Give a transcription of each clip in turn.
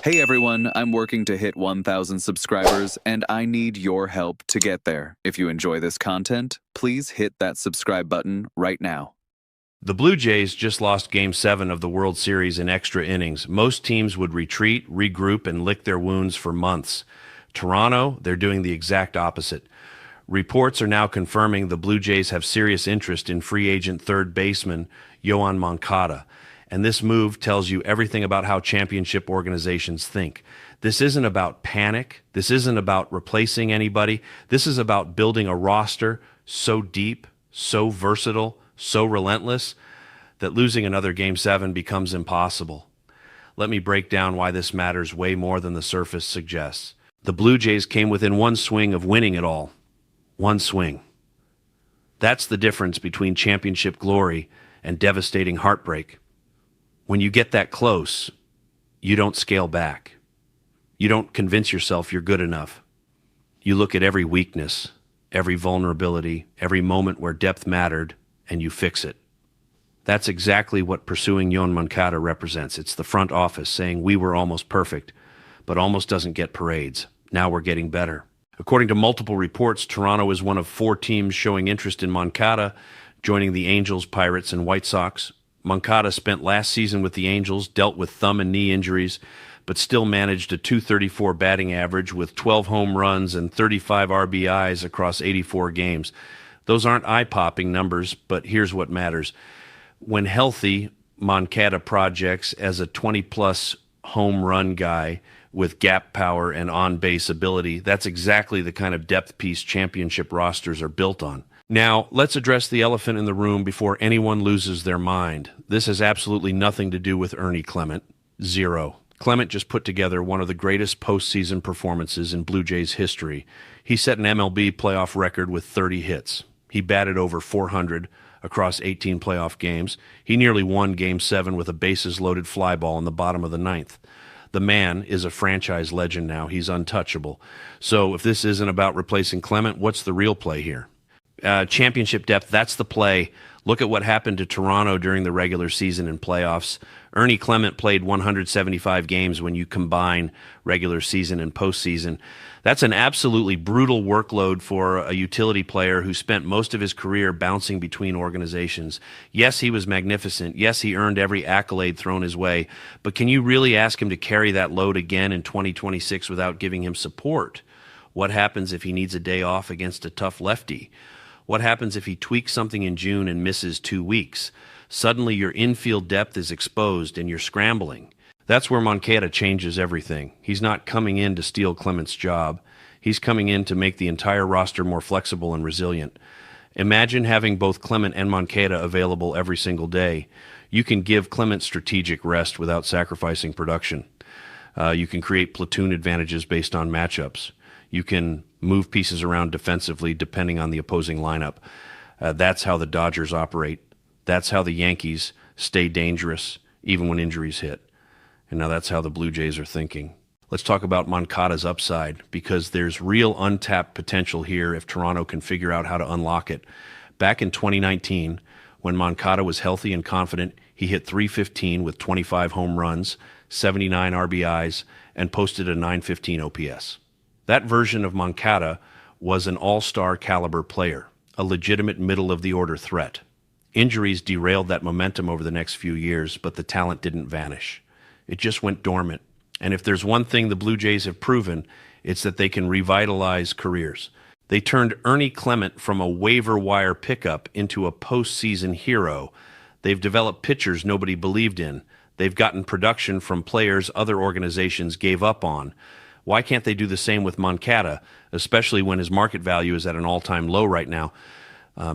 Hey everyone, I'm working to hit 1,000 subscribers, and I need your help to get there. If you enjoy this content, please hit that subscribe button right now. The Blue Jays just lost Game 7 of the World Series in extra innings. Most teams would retreat, regroup, and lick their wounds for months. Toronto, they're doing the exact opposite. Reports are now confirming the Blue Jays have serious interest in free agent third baseman Yoan Moncada. And this move tells you everything about how championship organizations think. This isn't about panic. This isn't about replacing anybody. This is about building a roster so deep, so versatile, so relentless that losing another Game 7 becomes impossible. Let me break down why this matters way more than the surface suggests. The Blue Jays came within one swing of winning it all. One swing. That's the difference between championship glory and devastating heartbreak. When you get that close, you don't scale back. You don't convince yourself you're good enough. You look at every weakness, every vulnerability, every moment where depth mattered, and you fix it. That's exactly what pursuing Yoan Moncada represents. It's the front office saying we were almost perfect, but almost doesn't get parades. Now we're getting better. According to multiple reports, Toronto is one of 4 teams showing interest in Moncada, joining the Angels, Pirates, and White Sox. Moncada spent last season with the Angels, dealt with thumb and knee injuries, but still managed a .234 batting average with 12 home runs and 35 RBIs across 84 games. Those aren't eye-popping numbers, but here's what matters. When healthy, Moncada projects as a 20-plus home run guy with gap power and on-base ability. That's exactly the kind of depth piece championship rosters are built on. Now, let's address the elephant in the room before anyone loses their mind. This has absolutely nothing to do with Ernie Clement. Zero. Clement just put together one of the greatest postseason performances in Blue Jays history. He set an MLB playoff record with 30 hits. He batted over .400 across 18 playoff games. He nearly won Game 7 with a bases-loaded fly ball in the bottom of the ninth. The man is a franchise legend now. He's untouchable. So if this isn't about replacing Clement, what's the real play here? Championship depth, that's the play. Look at what happened to Toronto during the regular season and playoffs. Ernie Clement played 175 games when you combine regular season and postseason. That's an absolutely brutal workload for a utility player who spent most of his career bouncing between organizations. Yes, he was magnificent. Yes, he earned every accolade thrown his way. But can you really ask him to carry that load again in 2026 without giving him support? What happens if he needs a day off against a tough lefty? What happens if he tweaks something in June and misses 2 weeks? Suddenly your infield depth is exposed and you're scrambling. That's where Moncada changes everything. He's not coming in to steal Clement's job. He's coming in to make the entire roster more flexible and resilient. Imagine having both Clement and Moncada available every single day. You can give Clement strategic rest without sacrificing production. You can create platoon advantages based on matchups. You can move pieces around defensively depending on the opposing lineup. That's how the Dodgers operate. That's how the Yankees stay dangerous even when injuries hit. And now that's how the Blue Jays are thinking. Let's talk about Moncada's upside, because there's real untapped potential here if Toronto can figure out how to unlock it. Back in 2019, when Moncada was healthy and confident, he hit .315 with 25 home runs, 79 RBIs, and posted a .915 OPS. That version of Moncada was an all-star caliber player, a legitimate middle-of-the-order threat. Injuries derailed that momentum over the next few years, but the talent didn't vanish. It just went dormant. And if there's one thing the Blue Jays have proven, it's that they can revitalize careers. They turned Ernie Clement from a waiver wire pickup into a postseason hero. They've developed pitchers nobody believed in. They've gotten production from players other organizations gave up on. Why can't they do the same with Moncada, especially when his market value is at an all-time low right now?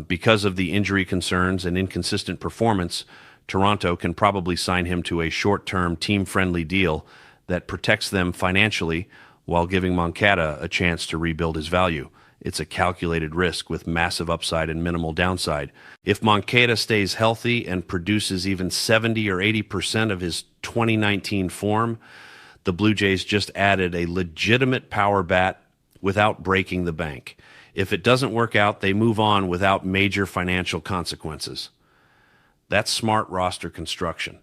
Because of the injury concerns and inconsistent performance, Toronto can probably sign him to a short-term, team-friendly deal that protects them financially while giving Moncada a chance to rebuild his value. It's a calculated risk with massive upside and minimal downside. If Moncada stays healthy and produces even 70 or 80% of his 2019 form, the Blue Jays just added a legitimate power bat without breaking the bank. If it doesn't work out, they move on without major financial consequences. That's smart roster construction.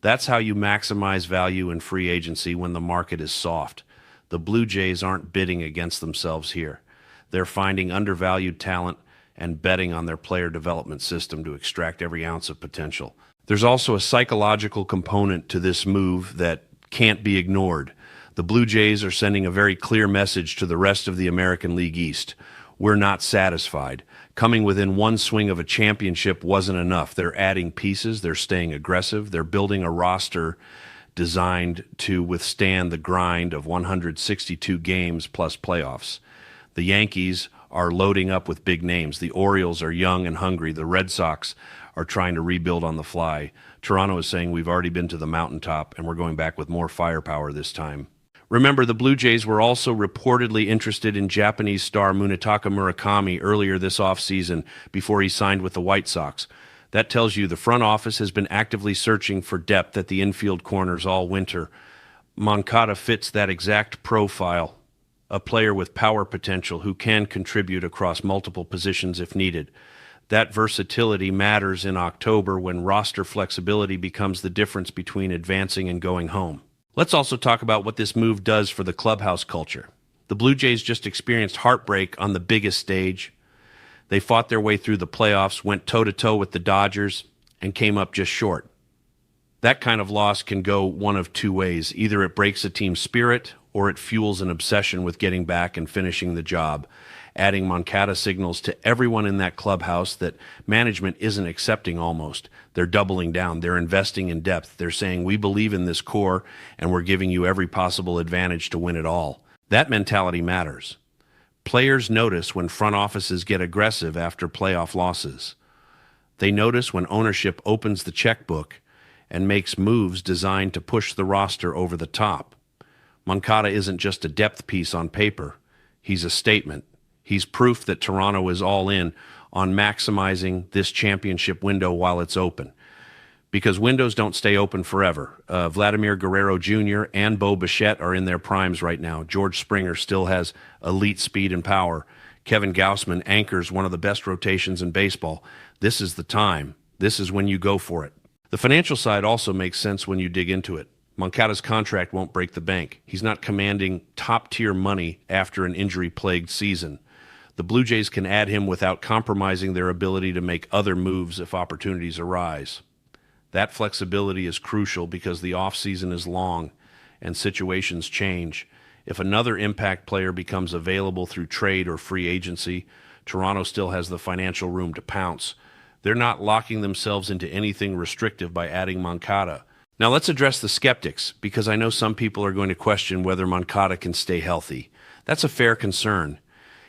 That's how you maximize value in free agency when the market is soft. The Blue Jays aren't bidding against themselves here. They're finding undervalued talent and betting on their player development system to extract every ounce of potential. There's also a psychological component to this move that can't be ignored. The Blue Jays are sending a very clear message to the rest of the American League East. We're not satisfied. Coming within one swing of a championship wasn't enough. They're adding pieces, they're staying aggressive, they're building a roster designed to withstand the grind of 162 games plus playoffs. The Yankees are loading up with big names. The Orioles are young and hungry. The Red Sox are trying to rebuild on the fly. Toronto is saying we've already been to the mountaintop and we're going back with more firepower this time. Remember, the Blue Jays were also reportedly interested in Japanese star Munetaka Murakami earlier this offseason before he signed with the White Sox. That tells you the front office has been actively searching for depth at the infield corners all winter. Moncada fits that exact profile, a player with power potential who can contribute across multiple positions if needed. That versatility matters in October when roster flexibility becomes the difference between advancing and going home. Let's also talk about what this move does for the clubhouse culture. The Blue Jays just experienced heartbreak on the biggest stage. They fought their way through the playoffs, went toe-to-toe with the Dodgers, and came up just short. That kind of loss can go one of two ways. Either it breaks a team's spirit or it fuels an obsession with getting back and finishing the job. Adding Moncada signals to everyone in that clubhouse that management isn't accepting almost. They're doubling down. They're investing in depth. They're saying, we believe in this core, and we're giving you every possible advantage to win it all. That mentality matters. Players notice when front offices get aggressive after playoff losses. They notice when ownership opens the checkbook and makes moves designed to push the roster over the top. Moncada isn't just a depth piece on paper. He's a statement. He's proof that Toronto is all in on maximizing this championship window while it's open. Because windows don't stay open forever. Vladimir Guerrero Jr. and Bo Bichette are in their primes right now. George Springer still has elite speed and power. Kevin Gausman anchors one of the best rotations in baseball. This is the time. This is when you go for it. The financial side also makes sense when you dig into it. Moncada's contract won't break the bank. He's not commanding top-tier money after an injury-plagued season. The Blue Jays can add him without compromising their ability to make other moves if opportunities arise. That flexibility is crucial because the offseason is long and situations change. If another impact player becomes available through trade or free agency, Toronto still has the financial room to pounce. They're not locking themselves into anything restrictive by adding Moncada. Now let's address the skeptics, because I know some people are going to question whether Moncada can stay healthy. That's a fair concern.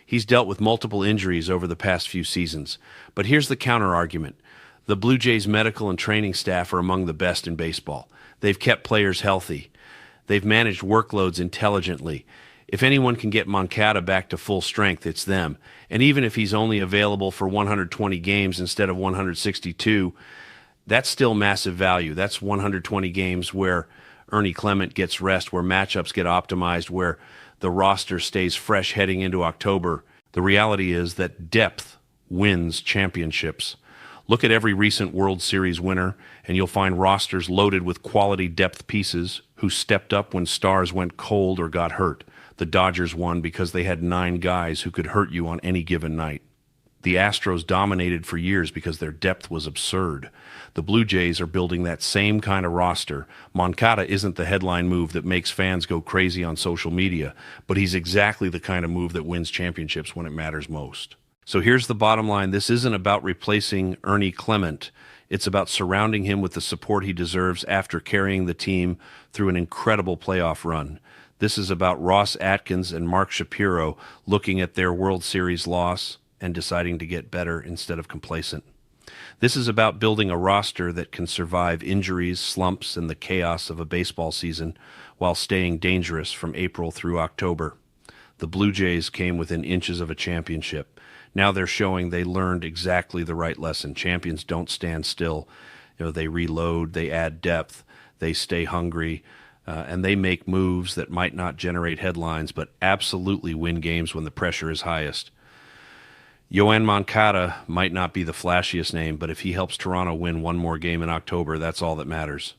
He's dealt with multiple injuries over the past few seasons. But here's the counter-argument. The Blue Jays medical and training staff are among the best in baseball. They've kept players healthy. They've managed workloads intelligently. If anyone can get Moncada back to full strength, it's them. And even if he's only available for 120 games instead of 162, that's still massive value. That's 120 games where Ernie Clement gets rest, where matchups get optimized, where the roster stays fresh heading into October. The reality is that depth wins championships. Look at every recent World Series winner, and you'll find rosters loaded with quality depth pieces who stepped up when stars went cold or got hurt. The Dodgers won because they had 9 guys who could hurt you on any given night. The Astros dominated for years because their depth was absurd. The Blue Jays are building that same kind of roster. Moncada isn't the headline move that makes fans go crazy on social media, but he's exactly the kind of move that wins championships when it matters most. So here's the bottom line. This isn't about replacing Ernie Clement. It's about surrounding him with the support he deserves after carrying the team through an incredible playoff run. This is about Ross Atkins and Mark Shapiro looking at their World Series loss and deciding to get better instead of complacent. This is about building a roster that can survive injuries, slumps, and the chaos of a baseball season while staying dangerous from April through October. The Blue Jays came within inches of a championship. Now they're showing they learned exactly the right lesson. Champions don't stand still. They reload, they add depth, they stay hungry, and they make moves that might not generate headlines, but absolutely win games when the pressure is highest. Yoan Moncada might not be the flashiest name, but if he helps Toronto win one more game in October, that's all that matters.